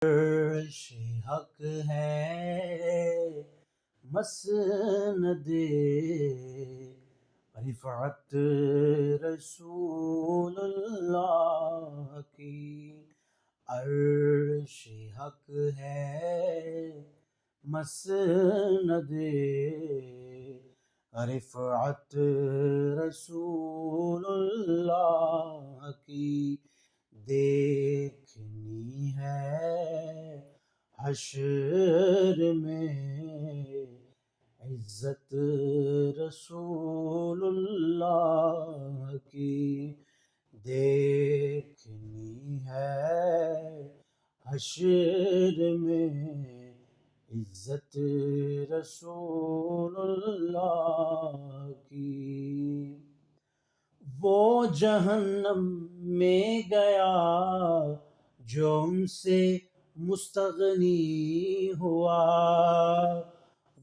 عرش حق ہے مسند رفعت رسول اللہ کی، عرش حق ہے مسند رفعت رسول اللہ کی، دیکھنی ہے حشر میں عزت رسول اللہ کی، دیکھنی ہے حشر میں عزت رسول اللہ کی۔ وہ جہنم میں گیا جو ان سے مستغنی ہوا،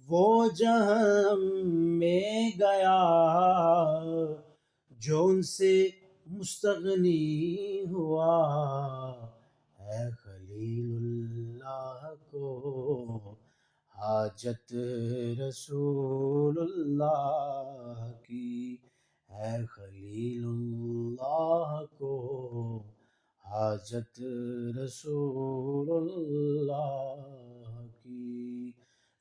وہ جہنم میں گیا جو ان سے مستغنی ہوا، ہے خلیل اللہ کو حاجت رسول اللہ کی، ہے خلیل اللہ کو حاجت رسول اللہ کی۔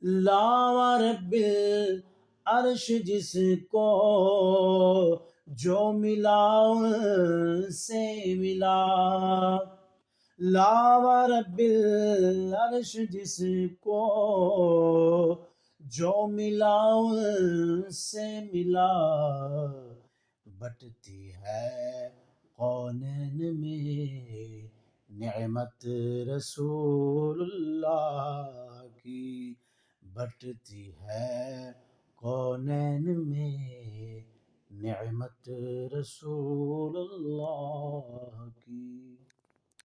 لا رب العرش جس کو جو ملا ان سے ملا، لا رب العرش جس کو جو ملا ان سے ملا، بٹتی ہے کونین میں نعمت رسول اللہ کی، بٹتی ہے کونین میں نعمت رسول اللہ